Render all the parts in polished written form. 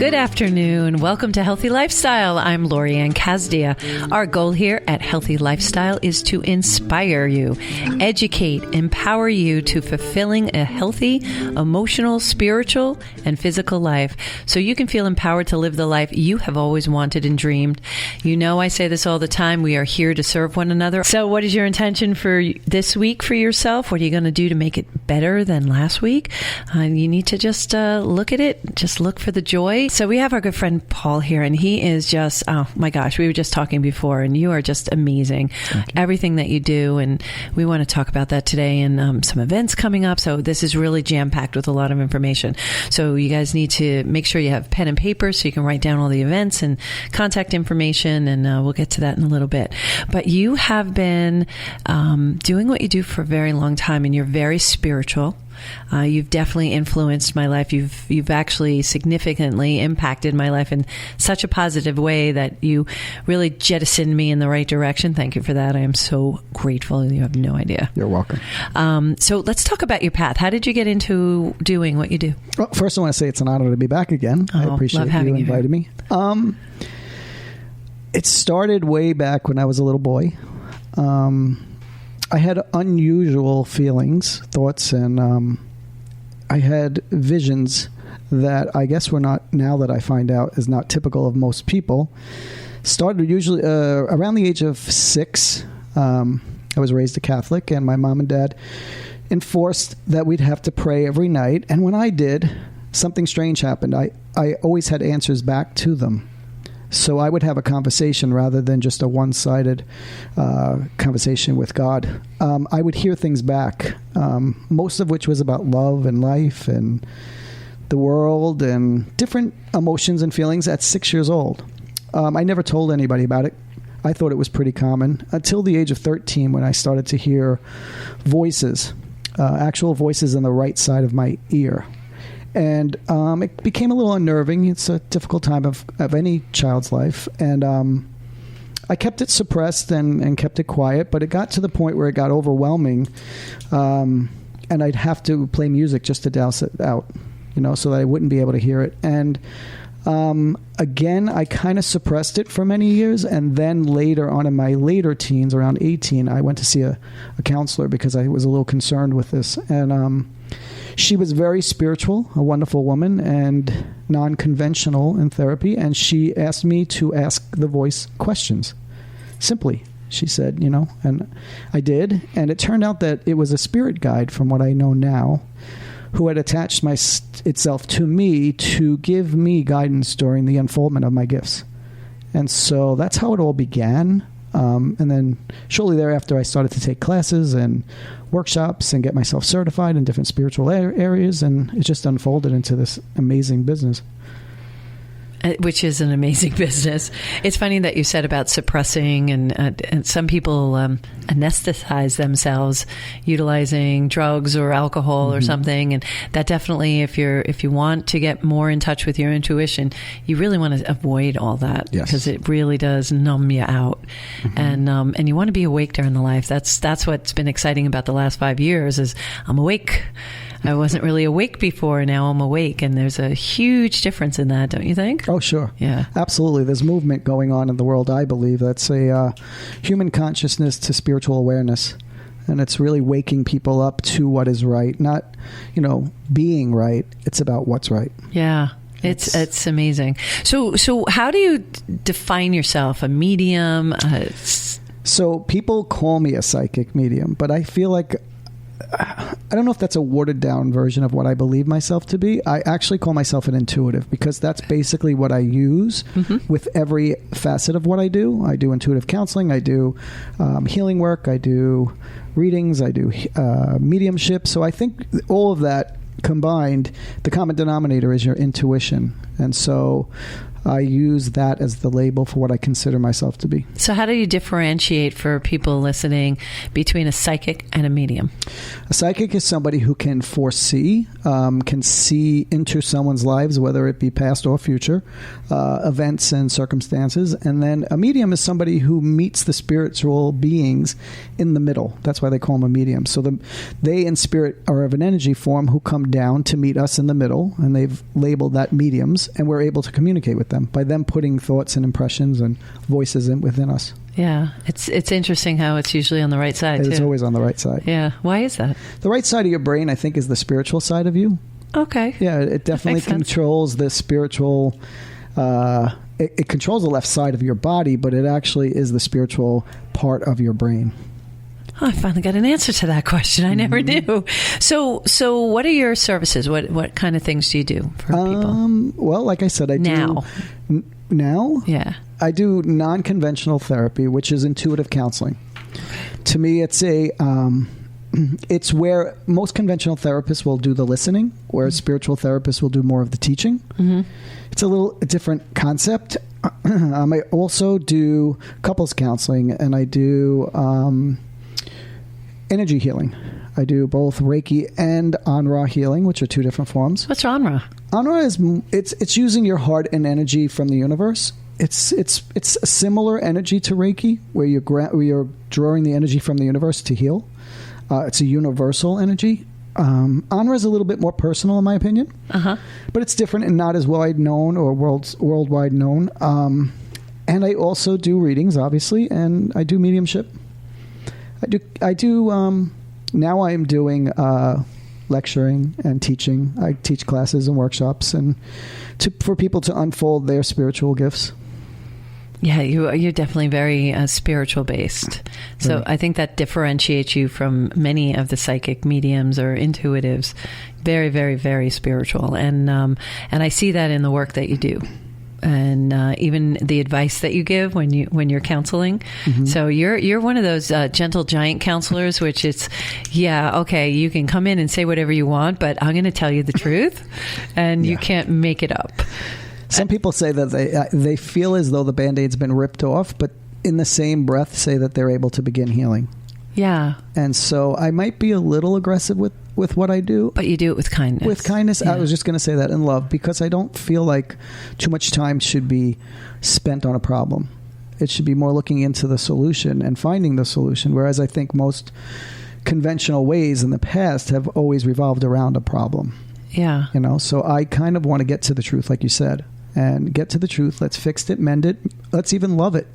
Good afternoon. Welcome to Healthy Lifestyle. I'm Lorianne Casdia. Our goal here at Healthy Lifestyle is to inspire you, educate, empower you to fulfilling a healthy, emotional, spiritual, and physical life so you can feel empowered to live the life you have always wanted and dreamed. You know, I say this all the time. We are here to serve one another. So what is your intention for this week for yourself? What are you going to do to make it better than last week? You need to just look at it. Just look for the joy. So we have our good friend Paul here, and he is just, oh my gosh, we were just talking before, and you are just amazing. Everything that you do, and we want to talk about that today, and some events coming up. So this is really jam-packed with a lot of information. So you guys need to make sure you have pen and paper so you can write down all the events and contact information, and we'll get to that in a little bit. But you have been doing what you do for a very long time, and you're very spiritual. You've definitely influenced my life. You've actually significantly impacted my life in such a positive way that you really jettisoned me in the right direction. Thank you for that. I am so grateful. You have no idea. You're welcome. So let's talk about your path. How did you get into doing what you do? Well, first I want to say it's an honor to be back again. I appreciate you inviting me. It started way back when I was a little boy. I had unusual feelings, thoughts, and I had visions that I guess were not, now that I find out, is not typical of most people. Started usually around the age of 6. I was raised a Catholic, and my mom and dad enforced that we'd have to pray every night. And when I did, something strange happened. I always had answers back to them. So I would have a conversation rather than just a one-sided conversation with God. I would hear things back, most of which was about love and life and the world and different emotions and feelings at 6 years old. I never told anybody about it. I thought it was pretty common until the age of 13 when I started to hear voices, actual voices on the right side of my ear. And it became a little unnerving. It's a difficult time of any child's life. And I kept it suppressed and kept it quiet, but it got to the point where it got overwhelming. And I'd have to play music just to douse it out, so that I wouldn't be able to hear it. And again, I kind of suppressed it for many years. And then later on in my later teens, around 18, I went to see a counselor because I was a little concerned with this. And she was very spiritual, a wonderful woman, and non-conventional in therapy. And she asked me to ask the voice questions. Simply, she said, and I did. And it turned out that it was a spirit guide, from what I know now, who had attached itself to me to give me guidance during the unfoldment of my gifts. And so that's how it all began. And then shortly thereafter, I started to take classes and workshops and get myself certified in different spiritual areas, and it just unfolded into this amazing business. Which is an amazing business. It's funny that you said about suppressing, and some people anesthetize themselves utilizing drugs or alcohol or something, and that definitely, if you want to get more in touch with your intuition, you really want to avoid all that, because it really does numb you out, and you want to be awake during the life. That's what's been exciting about the last 5 years is I'm awake. I wasn't really awake before. Now I'm awake. And there's a huge difference in that, don't you think? Oh, sure. Yeah. Absolutely. There's movement going on in the world, I believe. That's a human consciousness to spiritual awareness. And it's really waking people up to what is right. Not, being right. It's about what's right. Yeah. It's amazing. So how do you define yourself? A medium? So people call me a psychic medium, but I feel like I don't know if that's a watered down version of what I believe myself to be. I actually call myself an intuitive, because that's basically what I use with every facet of what I do. I do intuitive counseling. I do healing work. I do readings. I do mediumship. So I think all of that combined, the common denominator is your intuition. And so I use that as the label for what I consider myself to be. So how do you differentiate for people listening between a psychic and a medium? A psychic is somebody who can foresee, can see into someone's lives, whether it be past or future, events and circumstances. And then a medium is somebody who meets the spiritual beings in the middle. That's why they call them a medium. So they in spirit are of an energy form who come down to meet us in the middle, and they've labeled that mediums. souls, and we're able to communicate with them by them putting thoughts and impressions and voices within us. Yeah, it's interesting how it's usually on the right side, too. It's always on the right side. Yeah. Why is that? The right side of your brain, I think, is the spiritual side of you. Okay. Yeah, it definitely controls the spiritual... It controls the left side of your body, but it actually is the spiritual part of your brain. Oh, I finally got an answer to that question. I never knew. So what are your services? What kind of things do you do for people? Well, like I said, I do... Now? Yeah. I do non-conventional therapy, which is intuitive counseling. To me, it's it's where most conventional therapists will do the listening, whereas spiritual therapists will do more of the teaching. Mm-hmm. It's a different concept. I also do couples counseling, and I do energy healing. I do both Reiki and Anra healing, which are two different forms. What's Anra? Anra is it's using your heart and energy from the universe. It's a similar energy to Reiki, where you're drawing the energy from the universe to heal. It's a universal energy. Anra is a little bit more personal, in my opinion, but it's different and not as wide known or worldwide known. And I also do readings, obviously, and I do mediumship. I do. Now I am doing lecturing and teaching. I teach classes and workshops, and for people to unfold their spiritual gifts. Yeah, you're definitely very spiritual based. So I think that differentiates you from many of the psychic mediums or intuitives. Very, very, very spiritual, and I see that in the work that you do. And even the advice that you give when you're counseling. Mm-hmm. So you're one of those gentle giant counselors, which is, okay, you can come in and say whatever you want, but I'm going to tell you the truth, and you can't make it up. Some people say that they feel as though the Band-Aid's been ripped off, but in the same breath say that they're able to begin healing. Yeah. And so I might be a little aggressive with what I do. But you do it with kindness. With kindness. Yeah. I was just going to say that, in love, because I don't feel like too much time should be spent on a problem. It should be more looking into the solution and finding the solution, whereas I think most conventional ways in the past have always revolved around a problem. Yeah. So I kind of want to get to the truth, like you said, and get to the truth. Let's fix it, mend it. Let's even love it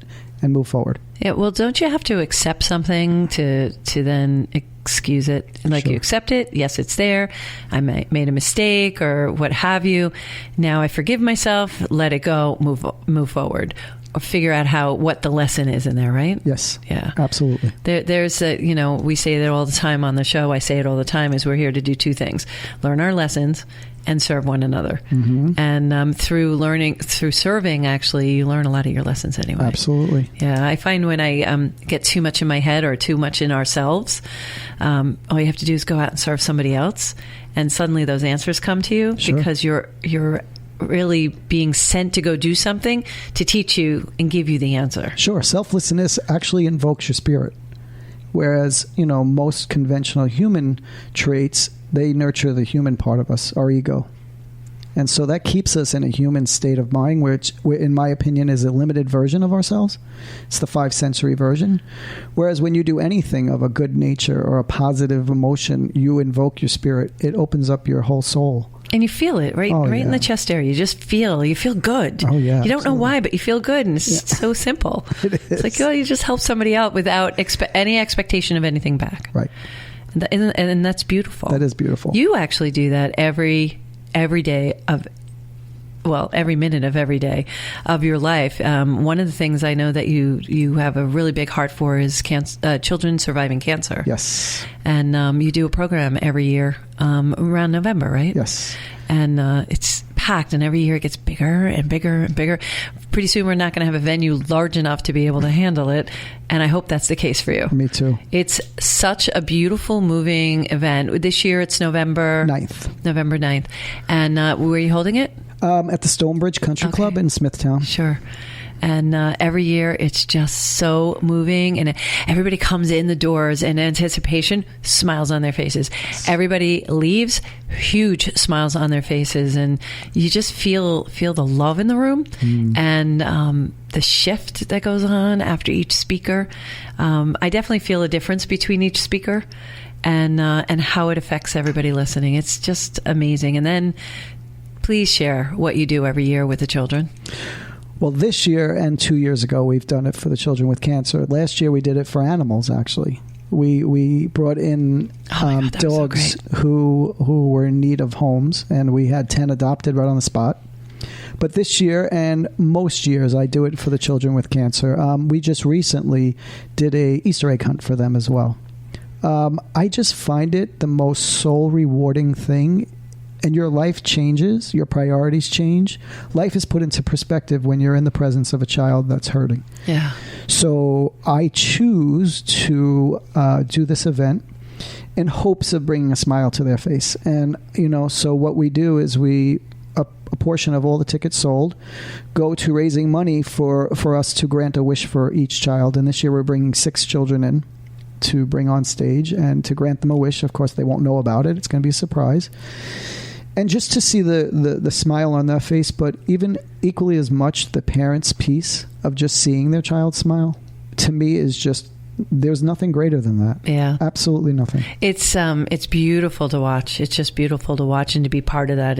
and move forward. Yeah. Well, don't you have to accept something to then excuse it? Like, sure. You accept it. Yes, it's there. I made a mistake or what have you. Now I forgive myself, let it go, move forward. Or figure out what the lesson is in there, right? Yes. Yeah. Absolutely. There's we say that all the time on the show. I say it all the time, is we're here to do two things: learn our lessons and serve one another. Mm-hmm. And through serving, actually, you learn a lot of your lessons anyway. Absolutely. Yeah. I find when I get too much in my head or too much in ourselves, all you have to do is go out and serve somebody else, and suddenly those answers come to you. Sure. Because you're really being sent to go do something to teach you and give you the answer. Sure. Selflessness actually invokes your spirit. Whereas, most conventional human traits, they nurture the human part of us, our ego. And so that keeps us in a human state of mind, which, in my opinion, is a limited version of ourselves. It's the 5 sensory version. Whereas when you do anything of a good nature or a positive emotion, you invoke your spirit. It opens up your whole soul. And you feel it right in the chest area. You feel good. Oh, yeah. You don't know why, but you feel good. And it's so simple. It's like, you just help somebody out without any expectation of anything back. Right. And that's beautiful. That is beautiful. You actually do that every day every minute of every day of your life. One of the things I know that you have a really big heart for is children surviving cancer. Yes. And you do a program every year around November, right? Yes. And it's packed, and every year it gets bigger and bigger and bigger. Pretty soon we're not going to have a venue large enough to be able to handle it, and I hope that's the case for you. Me too. It's such a beautiful, moving event. This year it's November 9th. And where are you holding it? At the Stonebridge Country Club in Smithtown. Sure. And every year it's just so moving, and everybody comes in the doors in anticipation, smiles on their faces. Everybody leaves, huge smiles on their faces, and you just feel the love in the room and the shift that goes on after each speaker. I definitely feel a difference between each speaker and how it affects everybody listening. It's just amazing. And then please share what you do every year with the children. Well, this year and 2 years ago, we've done it for the children with cancer. Last year, we did it for animals, actually. We brought in dogs who were in need of homes, and we had 10 adopted right on the spot. But this year, and most years, I do it for the children with cancer. We just recently did a Easter egg hunt for them as well. I just find it the most soul-rewarding thing. And your life changes, your priorities change. Life is put into perspective when you're in the presence of a child that's hurting. Yeah. So I choose to do this event in hopes of bringing a smile to their face. And, so what we do is a portion of all the tickets sold go to raising money for us to grant a wish for each child. And this year we're bringing 6 children in to bring on stage and to grant them a wish. Of course, they won't know about it. It's going to be a surprise. And just to see the smile on their face, but even equally as much the parents' piece of just seeing their child smile, to me is just, there's nothing greater than that. Yeah. Absolutely nothing. It's beautiful to watch. It's just beautiful to watch, and to be part of that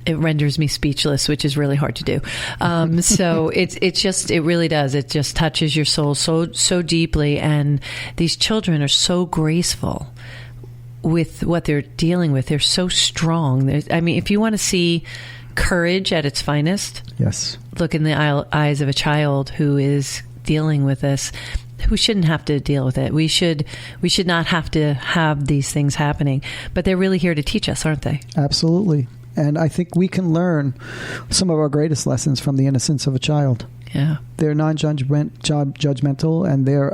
it renders me speechless, which is really hard to do. So it really does. It just touches your soul so deeply, and these children are so graceful with what they're dealing with. They're so strong. If you want to see courage at its finest, yes, look in the eyes of a child who is dealing with this, who shouldn't have to deal with it. We should not have to have these things happening, but they're really here to teach us, aren't they? Absolutely. And I think we can learn some of our greatest lessons from the innocence of a child. Yeah. They're non-judgmental, and they're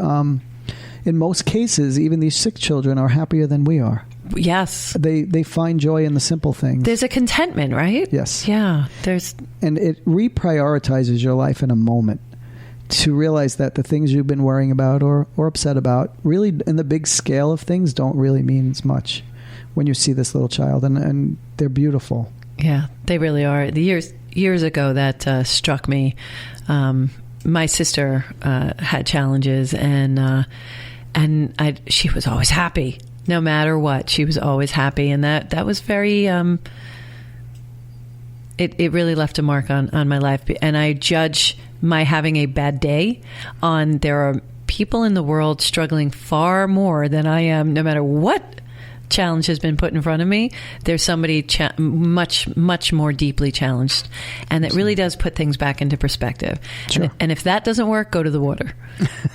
in most cases, even these sick children are happier than we are. Yes. They find joy in the simple things. There's a contentment, right? Yes. Yeah. And it reprioritizes your life in a moment to realize that the things you've been worrying about or upset about, really in the big scale of things, don't really mean as much when you see this little child. And they're beautiful. Yeah, they really are. The years ago, that struck me. My sister had challenges, and she was always happy. No matter what, she was always happy. And that was very, it really left a mark on my life. And I judge my having a bad day on, there are people in the world struggling far more than I am, no matter what challenge has been put in front of me. There's somebody much more deeply challenged, and it really does put things back into perspective. Sure. And if that doesn't work, go to the water,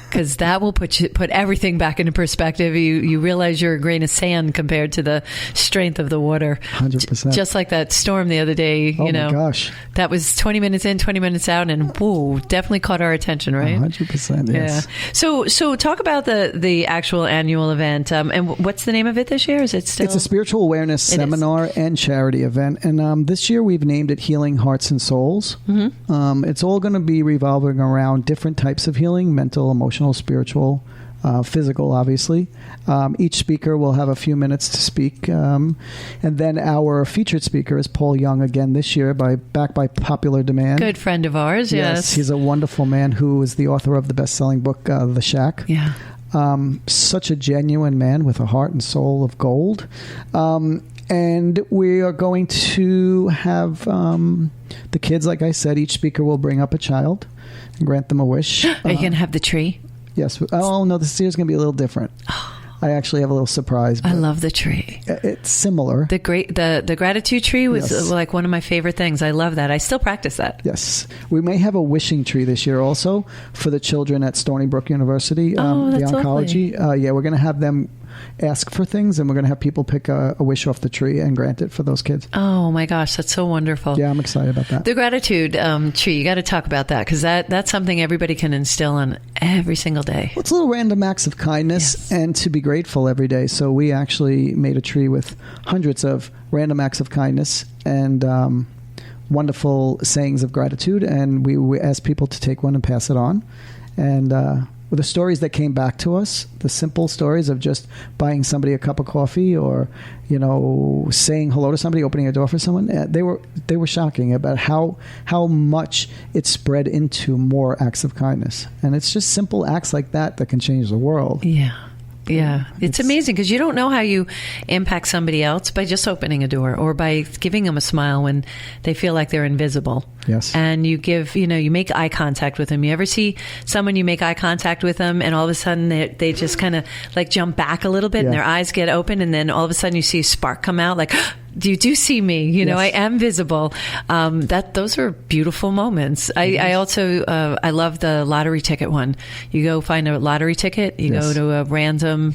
because that will put everything back into perspective. You realize you're a grain of sand compared to the strength of the water. 100%. Just like that storm the other day. Oh my gosh, that was 20 minutes in, 20 minutes out, and whoa, definitely caught our attention, right? 100%. Yes. Yeah. So talk about the actual annual event, and what's the name of it this year? Is it still? It's a spiritual awareness seminar and charity event. And this year we've named it Healing Hearts and Souls. Mm-hmm. It's all going to be revolving around different types of healing: mental, emotional, spiritual, physical, obviously. Each speaker will have a few minutes to speak. And then our featured speaker is Paul Young, again this year, back by popular demand. Good friend of ours, yes. He's a wonderful man who is the author of the best-selling book, The Shack. Yeah. Such a genuine man with a heart and soul of gold. And we are going to have the kids, like I said, each speaker will bring up a child and grant them a wish. Are you going to have the tree? Yes. Oh, no, this year's going to be a little different. I actually have a little surprise. I love the tree. It's similar. The gratitude tree was like one of my favorite things. I love that. I still practice that. Yes. We may have a wishing tree this year also for the children at Stony Brook University. That's the oncology. We're going to have them ask for things, and we're going to have people pick a wish off the tree and grant it for those kids. Oh my gosh, that's so wonderful. Yeah, I'm excited about that. The gratitude tree, you got to talk about that, because that's something everybody can instill on every single day. Well, it's little random acts of kindness and to be grateful every day. So we actually made a tree with hundreds of random acts of kindness and wonderful sayings of gratitude, and we asked people to take one and pass it on. And the stories that came back to us, the simple stories of just buying somebody a cup of coffee, or saying hello to somebody, opening a door for someone, they were shocking about how much it spread into more acts of kindness. And it's just simple acts like that can change the world. Yeah. Yeah. It's amazing because you don't know how you impact somebody else by just opening a door or by giving them a smile when they feel like they're invisible. Yes. And you give, you make eye contact with them. You ever see someone, you make eye contact with them and all of a sudden they just kind of like jump back a little bit and their eyes get open and then all of a sudden you see a spark come out like, you do see me, Yes. I am visible. Those are beautiful moments. I also, I love the lottery ticket one. You go find a lottery ticket, you go to a random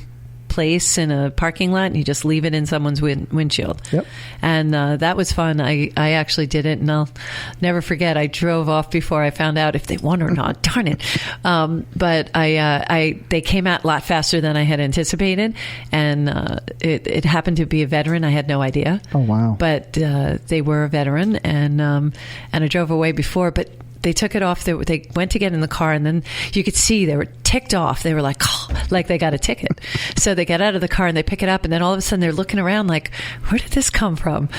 place in a parking lot and you just leave it in someone's windshield. Yep. And that was fun. I actually did it and I'll never forget. I drove off before I found out if they won or not. Darn it. But they came out a lot faster than I had anticipated. And it happened to be a veteran. I had no idea. Oh, wow. But they were a veteran and I drove away before, but they took it off. They went to get in the car, and then you could see they were ticked off. They were like they got a ticket. So they get out of the car and they pick it up, and then all of a sudden they're looking around like, where did this come from?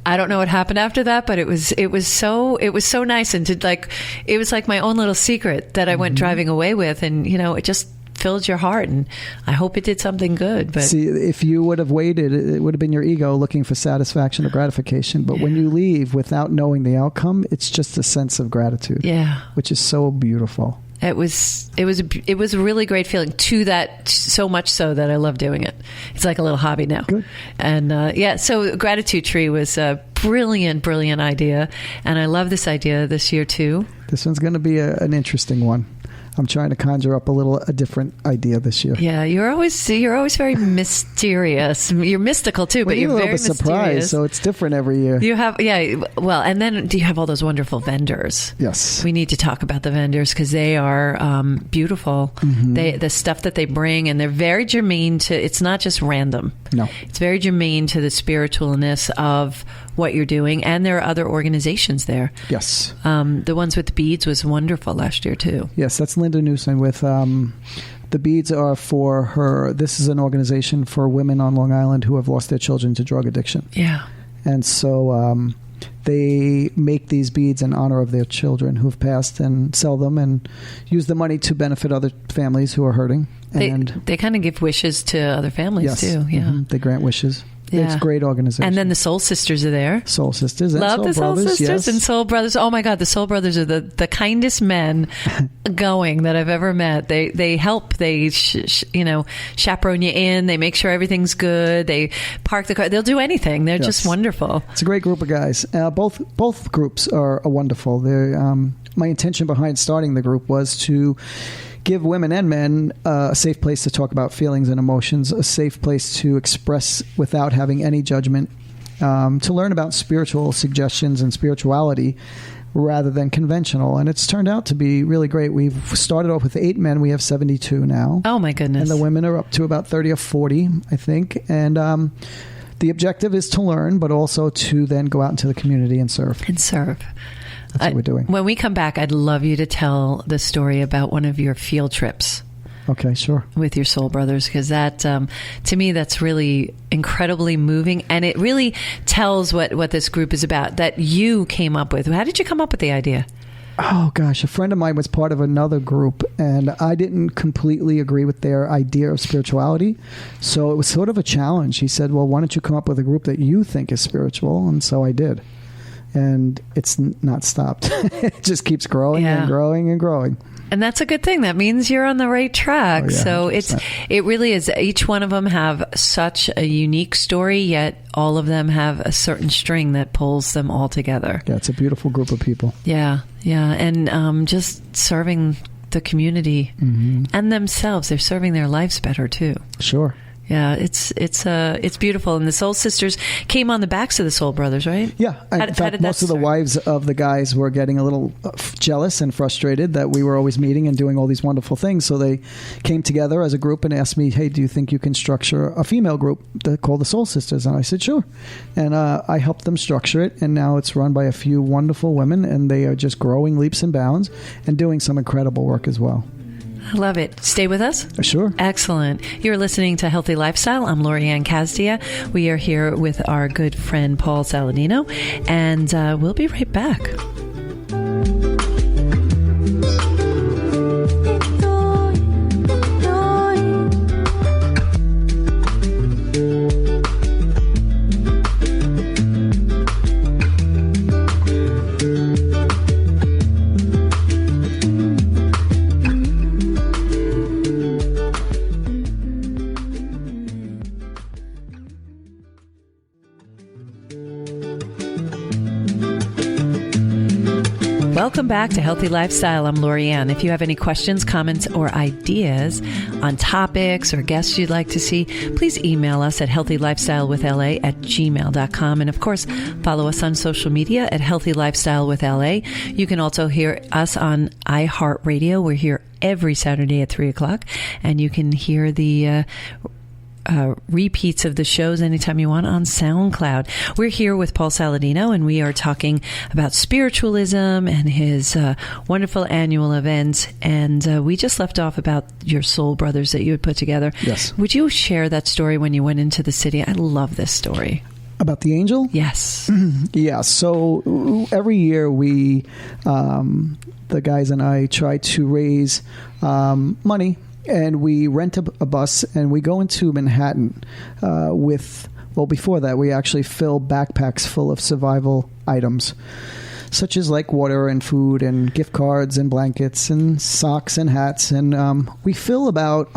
I don't know what happened after that, but it was so nice, and it was like my own little secret that I went driving away with, and it just filled your heart, and I hope it did something good. But see, if you would have waited, it would have been your ego looking for satisfaction or gratification. But when you leave without knowing the outcome, it's just a sense of gratitude. Yeah, which is so beautiful. It was a really great feeling. To that, so much so that I love doing it. It's like a little hobby now. Good. And so gratitude tree was a brilliant idea, and I love this idea this year too. This one's going to be an interesting one. I'm trying to conjure up a different idea this year. Yeah, you're always very mysterious. You're mystical too, but you're very mysterious. Surprised, so it's different every year. You have, well, and then do you have all those wonderful vendors? Yes. We need to talk about the vendors because they are beautiful. Mm-hmm. The stuff that they bring, and they're very germane to. It's not just random. No, it's very germane to the spiritualness of what you're doing, and there are other organizations there. Yes. The ones with beads was wonderful last year too. Yes, that's Linda Newson with the beads are for her. This is an organization for women on Long Island who have lost their children to drug addiction. Yeah. And so they make these beads in honor of their children who have passed and sell them and use the money to benefit other families who are hurting. They kind of give wishes to other families too. Yeah. Mm-hmm. They grant wishes. Yeah. It's a great organization. And then the Soul Sisters are there. Soul Sisters and Love Soul the Soul Brothers, Sisters and Soul Brothers. Oh my God, the Soul Brothers are the kindest men going that I've ever met. They help. They chaperone you in. They make sure everything's good. They park the car. They'll do anything. They're just wonderful. It's a great group of guys. Both groups are wonderful. My intention behind starting the group was to give women and men a safe place to talk about feelings and emotions, a safe place to express without having any judgment, to learn about spiritual suggestions and spirituality rather than conventional. And it's turned out to be really great. We've started off with 8 men. We have 72 now. Oh, my goodness. And the women are up to about 30 or 40, I think. And the objective is to learn, but also to then go out into the community and serve. That's what we're doing. When we come back, I'd love you to tell the story about one of your field trips. Okay, sure. With your Soul Brothers, because that, to me, that's really incredibly moving, and it really tells what this group is about, that you came up with. How did you come up with the idea? Oh, gosh. A friend of mine was part of another group, and I didn't completely agree with their idea of spirituality. So it was sort of a challenge. He said, well, why don't you come up with a group that you think is spiritual? And so I did. And it's not stopped. It just keeps growing and growing and growing. And that's a good thing. That means you're on the right track. Oh, yeah, so 100%. it really is. Each one of them have such a unique story, yet all of them have a certain string that pulls them all together. Yeah, it's a beautiful group of people. Yeah. And just serving the community and themselves. They're serving their lives better too. Sure. Yeah, it's beautiful. And the Soul Sisters came on the backs of the Soul Brothers, right? Yeah. In fact, most of the wives of the guys were getting a little jealous and frustrated that we were always meeting and doing all these wonderful things. So they came together as a group and asked me, hey, do you think you can structure a female group called the Soul Sisters? And I said, sure. And I helped them structure it. And now it's run by a few wonderful women, and they are just growing leaps and bounds and doing some incredible work as well. I love it. Stay with us. Sure. Excellent. You're listening to Healthy Lifestyle. I'm Lorianne Casdia. We are here with our good friend Paul Saladino, and we'll be right back. Welcome back to Healthy Lifestyle. I'm Lorianne. If you have any questions, comments, or ideas on topics or guests you'd like to see, please email us at healthylifestylewithla@gmail.com. And of course, follow us on social media at Healthy Lifestyle with LA. You can also hear us on iHeartRadio. We're here every Saturday at 3 o'clock, and you can hear the repeats of the shows anytime you want on SoundCloud. We're here with Paul Saladino, and we are talking about spiritualism and his wonderful annual events. And we just left off about your Soul Brothers that you had put together. Yes. Would you share that story when you went into the city? I love this story. About the angel? Yes. Yeah. So every year we, the guys and I, try to raise money. And we rent a bus and we go into Manhattan before that, we actually fill backpacks full of survival items, such as like water and food and gift cards and blankets and socks and hats. And we fill about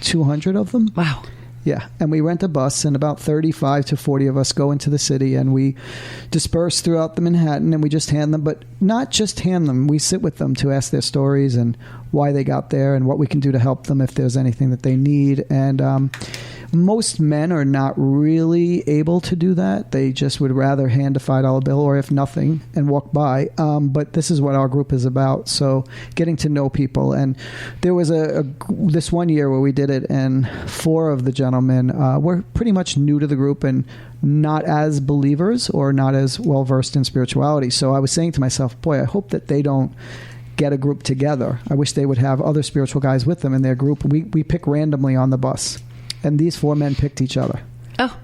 200 of them. Wow. Yeah, and we rent a bus, and about 35 to 40 of us go into the city, and we disperse throughout the Manhattan, and we just hand them, but not just hand them. We sit with them to ask their stories and why they got there and what we can do to help them if there's anything that they need. And most men are not really able to do that. They just would rather hand a $5 bill or if nothing and walk by. But this is what our group is about. So getting to know people. And there was this one year where we did it, and 4 of the gentlemen were pretty much new to the group and not as believers or not as well versed in spirituality. So I was saying to myself, boy, I hope that they don't get a group together. I wish they would have other spiritual guys with them in their group. We pick randomly on the bus. And these 4 men picked each other. Oh.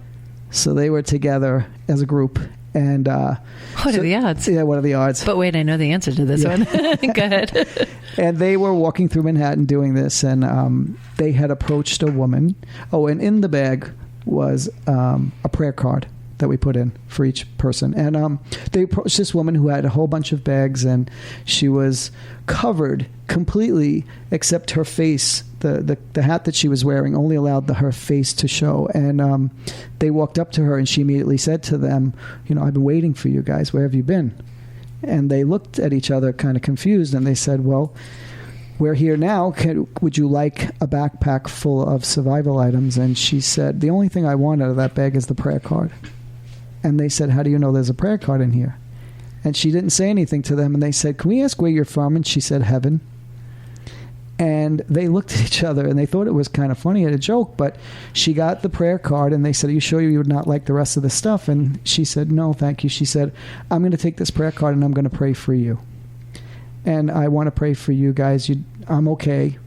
So they were together as a group. And what are the odds? Yeah, what are the odds? But wait, I know the answer to this one. Go ahead. And they were walking through Manhattan doing this, and they had approached a woman. Oh, and in the bag was a prayer card that we put in for each person. And they approached this woman who had a whole bunch of bags, and she was covered completely except her face. The hat that she was wearing only allowed her face to show. And they walked up to her, and she immediately said to them, I've been waiting for you guys. Where have you been? And they looked at each other kind of confused, and they said, well, we're here now. Would you like a backpack full of survival items? And she said, the only thing I want out of that bag is the prayer card. And they said, how do you know there's a prayer card in here? And she didn't say anything to them. And they said, can we ask where you're from? And she said, heaven. And they looked at each other, and they thought it was kind of funny at a joke. But she got the prayer card, and they said, are you sure you would not like the rest of the stuff? And she said, no, thank you. She said, I'm going to take this prayer card, and I'm going to pray for you. And I want to pray for you guys. I'm okay.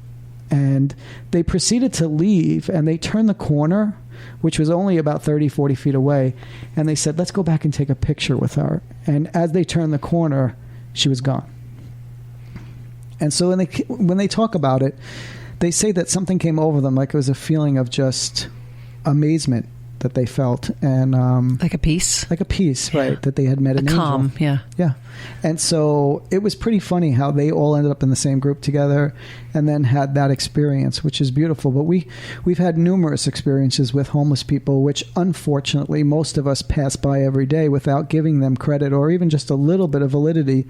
And they proceeded to leave, and they turned the corner, which was only about 30, 40 feet away. And they said, let's go back and take a picture with her. And as they turned the corner, she was gone. And so when they talk about it, they say that something came over them, like it was a feeling of just amazement that they felt. And like a peace? Like a peace, right, that they had met an angel. Calm, yeah. Yeah. And so it was pretty funny how they all ended up in the same group together and then had that experience, which is beautiful. But we've had numerous experiences with homeless people, which unfortunately most of us pass by every day without giving them credit or even just a little bit of validity.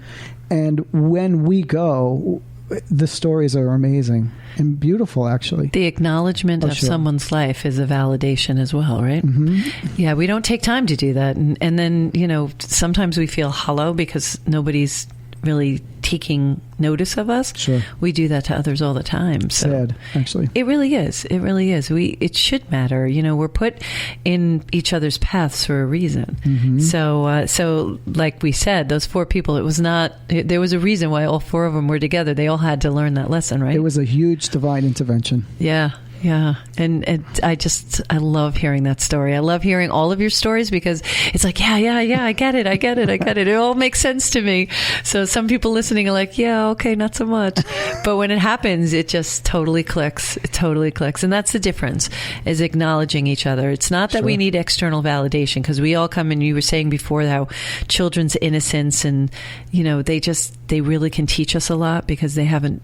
And when we go, the stories are amazing and beautiful, actually. The acknowledgement of someone's life is a validation as well, right? Mm-hmm. Yeah, we don't take time to do that. And then, sometimes we feel hollow because nobody's really taking notice of us. Sure. We do that to others all the time. So sad, actually. It really is. It really is. It should matter. We're put in each other's paths for a reason. Mm-hmm. So like we said, those 4 people, there was a reason why all 4 of them were together. They all had to learn that lesson, right? It was a huge divine intervention. Yeah. Yeah. And I love hearing that story. I love hearing all of your stories because it's like, yeah, I get it. It all makes sense to me. So some people listening are like, yeah, okay, not so much. But when it happens, it just totally clicks. It totally clicks. And that's the difference, is acknowledging each other. It's not that we need external validation, because we all come, and you were saying before how children's innocence and, they really can teach us a lot because they haven't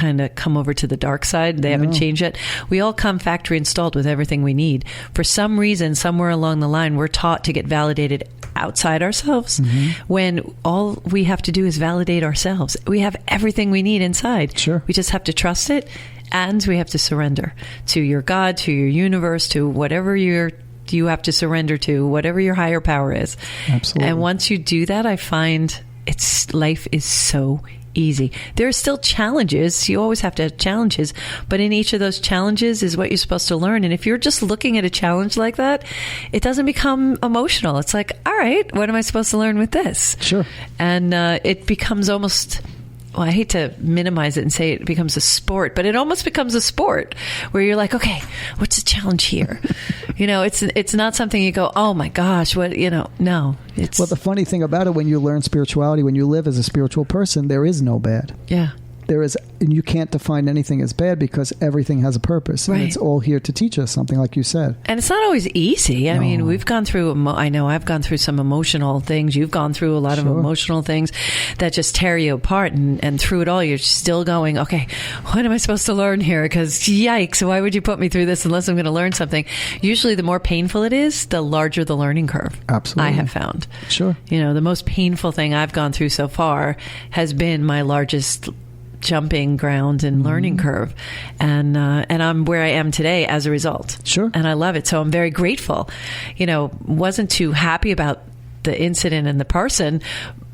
kind of come over to the dark side. They haven't changed it. We all come factory installed with everything we need. For some reason, somewhere along the line, we're taught to get validated outside ourselves when all we have to do is validate ourselves. We have everything we need inside. Sure. We just have to trust it, and we have to surrender to your God, to your universe, to whatever you have to surrender to, whatever your higher power is. Absolutely. And once you do that, I find life is so easy. There are still challenges. You always have to have challenges, but in each of those challenges is what you're supposed to learn. And if you're just looking at a challenge like that, it doesn't become emotional. It's like, all right, what am I supposed to learn with this? Sure. And it becomes almost, well, I hate to minimize it and say it becomes a sport, but it almost becomes a sport where you're like, okay, what's the challenge here? It's not something you go, oh my gosh, what, no. Well, the funny thing about it, when you learn spirituality, when you live as a spiritual person, there is no bad. Yeah. There is, and you can't define anything as bad because everything has a purpose. Right. And it's all here to teach us something, like you said. And it's not always easy. I mean, we've gone through, I know I've gone through some emotional things. You've gone through a lot of emotional things that just tear you apart. And through it all, you're still going, okay, what am I supposed to learn here? Because yikes, why would you put me through this unless I'm going to learn something? Usually the more painful it is, the larger the learning curve. Absolutely. I have found. Sure. The most painful thing I've gone through so far has been my largest jumping ground and learning curve, and I'm where I am today as a result. Sure. And I love it, so I'm very grateful. Wasn't too happy about the incident and the person.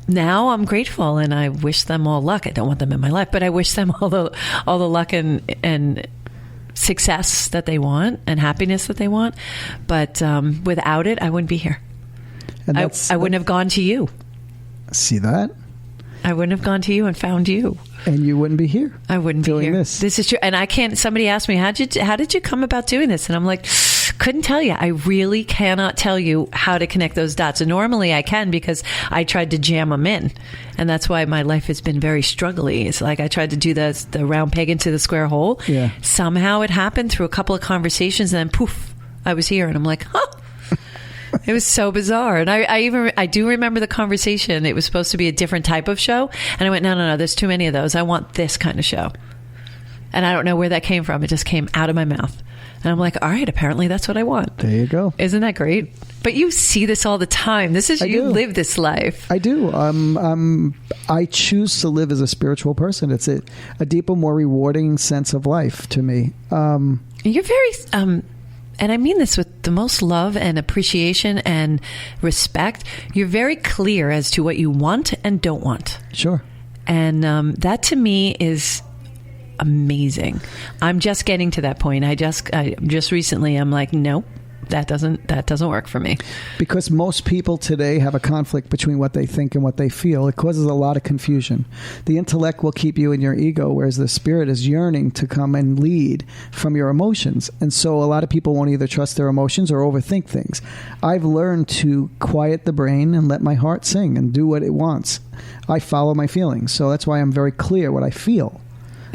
Now I'm grateful, and I wish them all luck. I don't want them in my life, but I wish them all the luck and success that they want and happiness that they want. But without it, I wouldn't be here. And I wouldn't have gone to you. See that? I wouldn't have gone to you and found you. And you wouldn't be here. I wouldn't be doing here. This is true. And I can't, somebody asked me, how did you come about doing this? And I'm like, couldn't tell you. I really cannot tell you how to connect those dots. And normally I can, because I tried to jam them in. And that's why my life has been very struggly. It's like I tried to do the round peg into the square hole. Yeah. Somehow it happened through a couple of conversations, and then poof, I was here. And I'm like, huh. It was so bizarre. And I do remember the conversation. It was supposed to be a different type of show. And I went, no, there's too many of those. I want this kind of show. And I don't know where that came from. It just came out of my mouth. And I'm like, all right, apparently that's what I want. There you go. Isn't that great? But you see this all the time. You live this life. I do. I choose to live as a spiritual person. It's a deeper, more rewarding sense of life to me. You're very... and I mean this with the most love and appreciation and respect. You're very clear as to what you want and don't want. Sure. And that to me is amazing. I'm just getting to that point. I just recently, I'm like, nope. That doesn't work for me. Because most people today have a conflict between what they think and what they feel. It causes a lot of confusion. The intellect will keep you in your ego, whereas the spirit is yearning to come and lead from your emotions. And so a lot of people won't either trust their emotions or overthink things. I've learned to quiet the brain and let my heart sing and do what it wants. I follow my feelings. So that's why I'm very clear what I feel.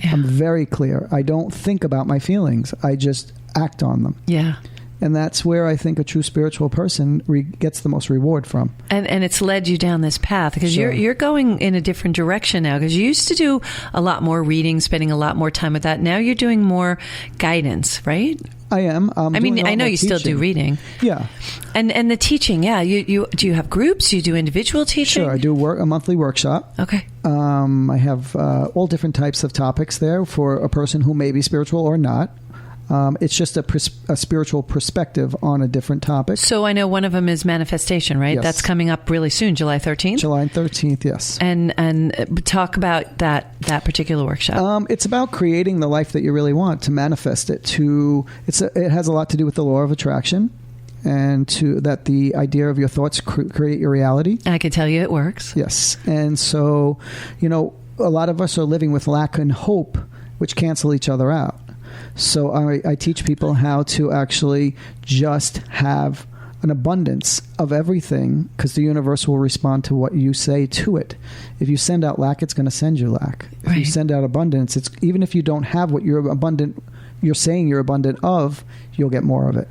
Yeah. I'm very clear. I don't think about my feelings. I just act on them. Yeah. And that's where I think a true spiritual person gets the most reward from. And it's led you down this path, because you're going in a different direction now, because you used to do a lot more reading, spending a lot more time with that. Now you're doing more guidance, right? I am. I mean, I know you still do reading. Yeah. And the teaching, yeah. You do you have groups? Do you do individual teaching? Sure. I do a monthly workshop. Okay. I have all different types of topics there for a person who may be spiritual or not. It's just a spiritual perspective on a different topic. So I know one of them is manifestation, right? Yes. That's coming up really soon, July 13th? July 13th, yes. And talk about that particular workshop. It's about creating the life that you really want, to manifest it. It has a lot to do with the law of attraction, and that the idea of your thoughts create your reality. I can tell you it works. Yes. And so, a lot of us are living with lack and hope, which cancel each other out. So I teach people how to actually just have an abundance of everything, because the universe will respond to what you say to it. If you send out lack, it's going to send you lack. If you send out abundance, it's even if you don't have what you're saying you're abundant of, you'll get more of it.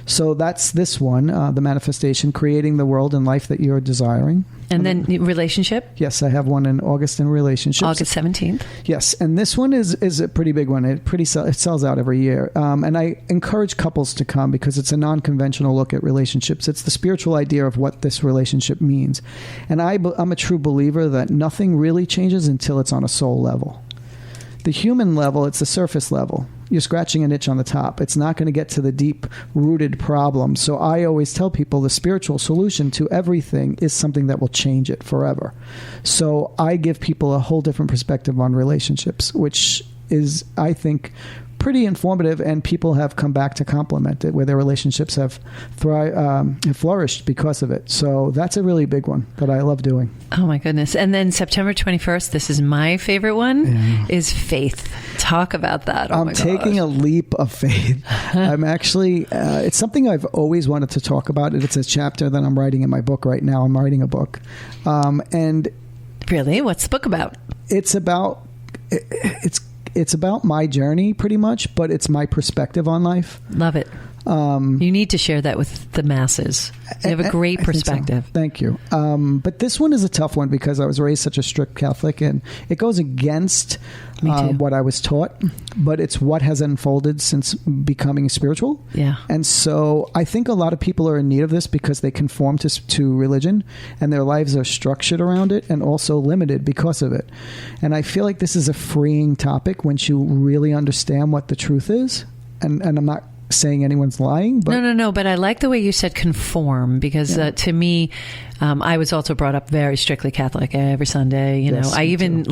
So that's this one, the manifestation, creating the world and life that you're desiring. And then relationship? Yes, I have one in August in relationships. August 17th. Yes, and this one is a pretty big one. It sells out every year. And I encourage couples to come because it's a non-conventional look at relationships. It's the spiritual idea of what this relationship means. And I'm a true believer that nothing really changes until it's on a soul level. The human level, it's the surface level. You're scratching an itch on the top. It's not going to get to the deep-rooted problem. So I always tell people the spiritual solution to everything is something that will change it forever. So I give people a whole different perspective on relationships, which is, I think, pretty informative, and people have come back to compliment it, where their relationships have flourished because of it. So that's a really big one that I love doing. Oh my goodness. And then September 21st, this is my favorite one, is faith. Talk about that. Oh I'm taking a leap of faith. I'm actually, it's something I've always wanted to talk about. It's a chapter that I'm writing in my book right now. I'm writing a book. And really? What's the book about? It's about my journey pretty much, but it's my perspective on life. Love it. You need to share that with the masses. You have a great perspective. So. Thank you. But this one is a tough one because I was raised such a strict Catholic, and it goes against what I was taught, but it's what has unfolded since becoming spiritual. Yeah. And so I think a lot of people are in need of this because they conform to religion, and their lives are structured around it and also limited because of it. And I feel like this is a freeing topic once you really understand what the truth is. And I'm not saying anyone's lying, but no, but I like the way you said conform, because to me, I was also brought up very strictly Catholic every Sunday. I even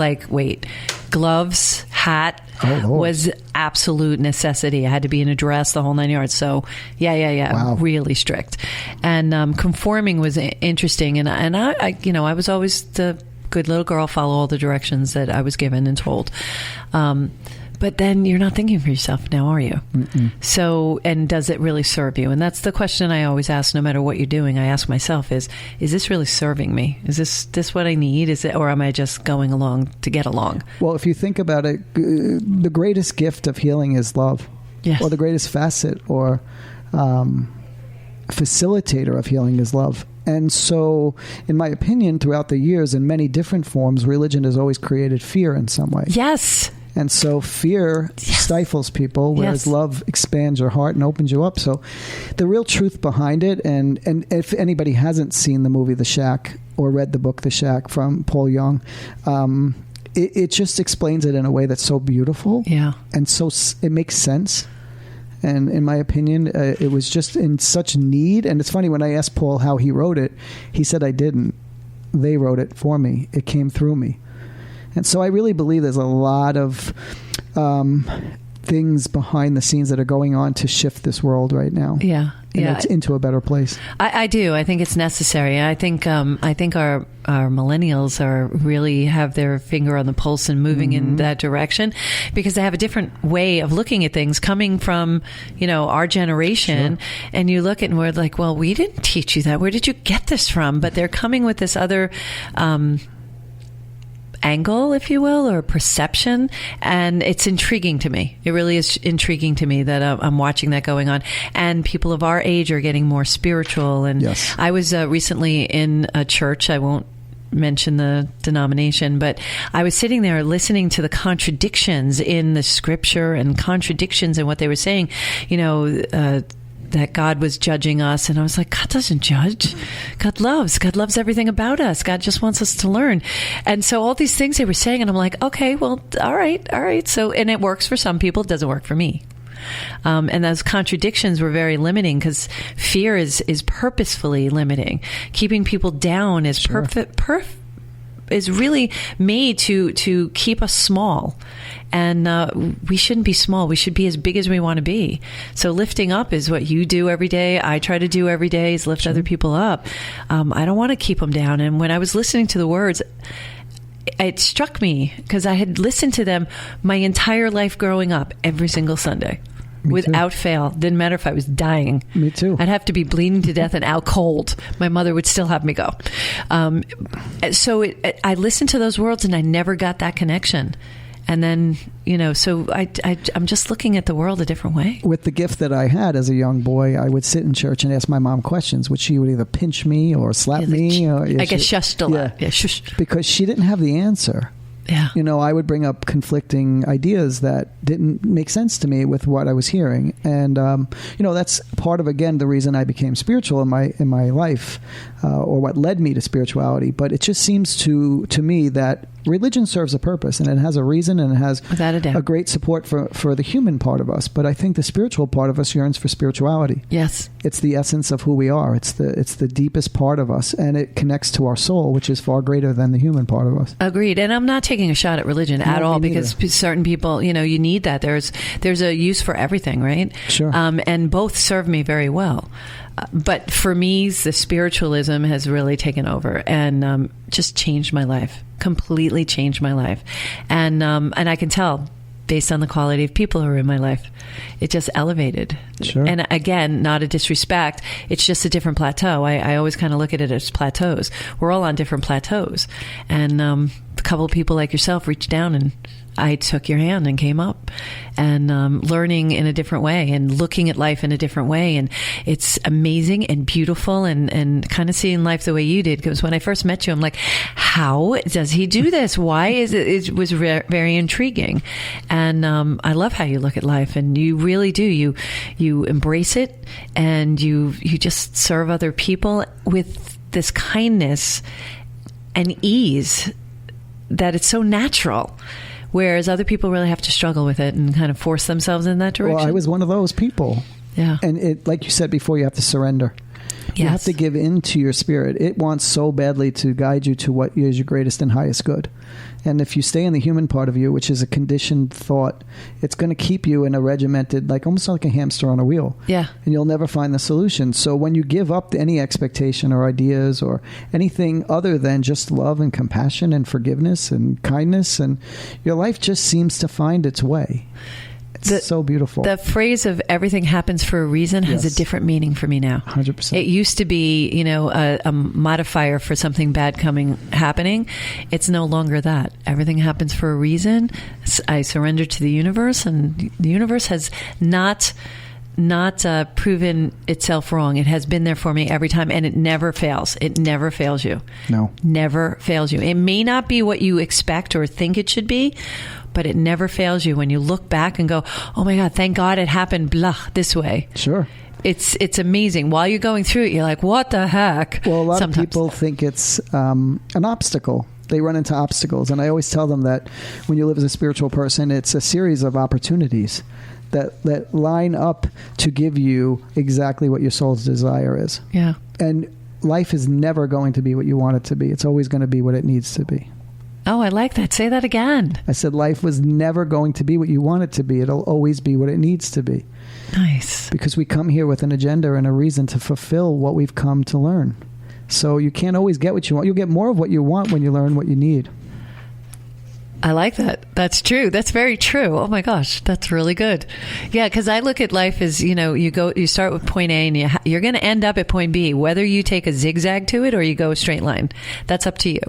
gloves, hat was absolute necessity. I had to be in a dress, the whole 9 yards. So wow. Really strict. And conforming was interesting, and I was always the good little girl, follow all the directions that I was given and told. But then you're not thinking for yourself now, are you? Mm-mm. So, and does it really serve you? And that's the question I always ask, no matter what you're doing. I ask myself is this really serving me? Is this what I need? Is it, or am I just going along to get along? Well, if you think about it, the greatest gift of healing is love. Yes. Or the greatest facet or facilitator of healing is love. And so, in my opinion, throughout the years, in many different forms, religion has always created fear in some way. Yes. And so fear stifles people, whereas love expands your heart and opens you up. So the real truth behind it, and if anybody hasn't seen the movie The Shack or read the book The Shack from Paul Young, it just explains it in a way that's so beautiful. Yeah. And so it makes sense. And in my opinion, it was just in such need. And it's funny, when I asked Paul how he wrote it, he said, I didn't. They wrote it for me. It came through me. And so I really believe there's a lot of things behind the scenes that are going on to shift this world right now. Yeah. Into a better place. I do. I think it's necessary. I think our millennials are really have their finger on the pulse and moving in that direction, because they have a different way of looking at things coming from, our generation. Sure. And you look at it and we're like, well, we didn't teach you that. Where did you get this from? But they're coming with this other angle, if you will, or perception, and it's intriguing to me. It really is intriguing to me that I'm watching that going on, and people of our age are getting more spiritual. And I was recently in a church. I won't mention the denomination, but I was sitting there listening to the contradictions in the scripture and contradictions in what they were saying. That God was judging us. And I was like, God doesn't judge. God loves everything about us. God just wants us to learn. And so all these things they were saying, and I'm like, okay, well, all right. So, and it works for some people. It doesn't work for me. And those contradictions were very limiting, because fear is purposefully limiting. Keeping people down is is really made to keep us small. And we shouldn't be small. We should be as big as we want to be. So lifting up is what you do every day. I try to do every day, is lift other people up. I don't want to keep them down. And when I was listening to the words, it struck me, because I had listened to them my entire life growing up, every single Sunday. Without fail. Didn't matter if I was dying. Me too. I'd have to be bleeding to death and out cold. My mother would still have me go. So I listened to those words and I never got that connection. And then, so I'm just looking at the world a different way. With the gift that I had as a young boy, I would sit in church and ask my mom questions, which she would either pinch me or slap me. Or, I guess shushed a lot. Yeah, shush. Because she didn't have the answer. Yeah. I would bring up conflicting ideas that didn't make sense to me with what I was hearing. And, that's part of, again, the reason I became spiritual in my life, or what led me to spirituality. But it just seems to me that religion serves a purpose, and it has a reason, and it has without a doubt a great support for the human part of us. But I think the spiritual part of us yearns for spirituality. Yes. It's the essence of who we are. It's the deepest part of us, and it connects to our soul, which is far greater than the human part of us. Agreed. And I'm not taking a shot at religion at all, because certain people, you need that. There's a use for everything, right? Sure. And both serve me very well. But for me, the spiritualism has really taken over and just changed my life, completely changed my life. And I can tell, based on the quality of people who are in my life, it just elevated. Sure. And again, not a disrespect, it's just a different plateau. I always kind of look at it as plateaus. We're all on different plateaus. And a couple of people like yourself reached down, and I took your hand and came up, and learning in a different way and looking at life in a different way. And it's amazing and beautiful, and kind of seeing life the way you did. Because when I first met you, I'm like, how does he do this? Why is it? It was very intriguing. And I love how you look at life, and you really do. You embrace it, and you just serve other people with this kindness and ease that it's so natural. Whereas other people really have to struggle with it and kind of force themselves in that direction. Well, I was one of those people. Yeah. And it, like you said before, you have to surrender. Yes. You have to give in to your spirit. It wants so badly to guide you to what is your greatest and highest good. And if you stay in the human part of you, which is a conditioned thought, it's going to keep you in a regimented, almost like a hamster on a wheel. Yeah. And you'll never find the solution. So when you give up any expectation or ideas or anything other than just love and compassion and forgiveness and kindness, and your life just seems to find its way. It's so beautiful. The phrase of everything happens for a reason has a different meaning for me now. 100%. It used to be, a modifier for something bad happening. It's no longer that. Everything happens for a reason. I surrender to the universe, and the universe has not proven itself wrong. It has been there for me every time, and it never fails. It never fails you. No. Never fails you. It may not be what you expect or think it should be, but it never fails you when you look back and go, oh my God, thank God it happened this way. Sure. It's amazing. While you're going through it, you're like, what the heck? Well, a lot of people think it's an obstacle. They run into obstacles. And I always tell them that when you live as a spiritual person, it's a series of opportunities that line up to give you exactly what your soul's desire is. Yeah. And life is never going to be what you want it to be. It's always going to be what it needs to be. Oh, I like that. Say that again. I said life was never going to be what you want it to be. It'll always be what it needs to be. Nice. Because we come here with an agenda and a reason to fulfill what we've come to learn. So you can't always get what you want. You'll get more of what you want when you learn what you need. I like that. That's true. That's very true. Oh my gosh, that's really good. Yeah, because I look at life as, you start with point A and you're going to end up at point B, whether you take a zigzag to it or you go a straight line. That's up to you.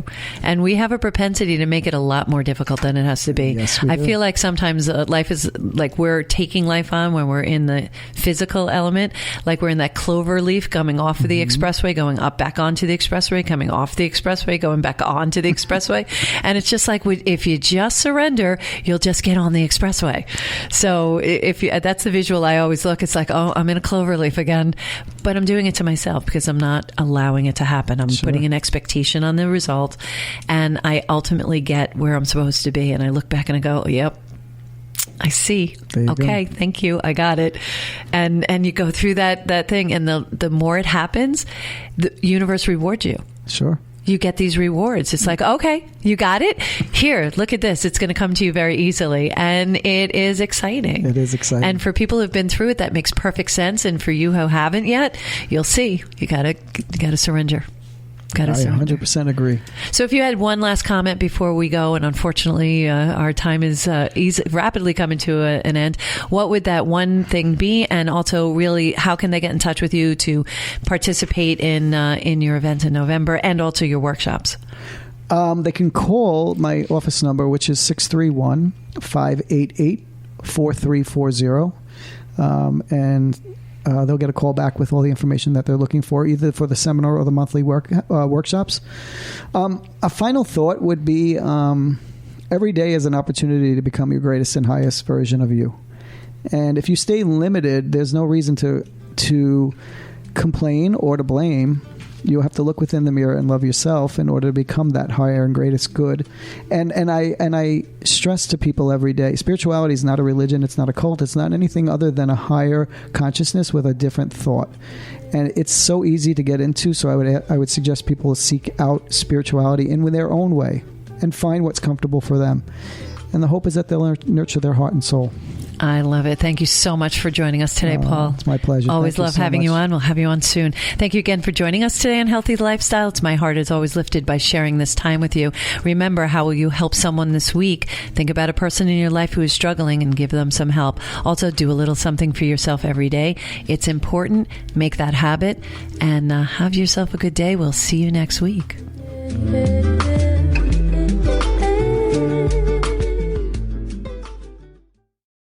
And we have a propensity to make it a lot more difficult than it has to be. Yes, we do. feel like sometimes life is like we're taking life on when we're in the physical element, like we're in that clover leaf coming off of the expressway, going up back onto the expressway, coming off the expressway, going back onto the expressway. And it's just like if you just surrender, you'll just get on the expressway. So that's the visual I always look. It's like, oh, I'm in a clover leaf again, but I'm doing it to myself because I'm not allowing it to happen. I'm putting an expectation on the result, and I ultimately get where I'm supposed to be. And I look back and I go, yep, I see. Okay, thank you. I got it. And you go through that thing, and the more it happens, the universe rewards you. Sure. You get these rewards. It's like, okay, you got it. Here, look at this. It's going to come to you very easily. And it is exciting. It is exciting. And for people who've been through it, that makes perfect sense. And for you who haven't yet, you'll see. You gotta surrender. I 100% agree. So if you had one last comment before we go, and unfortunately our time is rapidly coming to an end, what would that one thing be? And also, really, how can they get in touch with you to participate in your event in November and also your workshops? They can call my office number, which is 631-588-4340. And they'll get a call back with all the information that they're looking for, either for the seminar or the monthly workshops. A final thought would be every day is an opportunity to become your greatest and highest version of you. And if you stay limited, there's no reason to complain or to blame. You have to look within the mirror and love yourself in order to become that higher and greatest good. And I stress to people every day, spirituality is not a religion, it's not a cult, it's not anything other than a higher consciousness with a different thought. And it's so easy to get into, so I would suggest people seek out spirituality in their own way and find what's comfortable for them. And the hope is that they'll nurture their heart and soul. I love it. Thank you so much for joining us today, Paul. It's my pleasure. Always love having you on. We'll have you on soon. Thank you again for joining us today on Healthy Lifestyle. It's my heart is always lifted by sharing this time with you. Remember, how will you help someone this week? Think about a person in your life who is struggling and give them some help. Also, do a little something for yourself every day. It's important. Make that habit and have yourself a good day. We'll see you next week.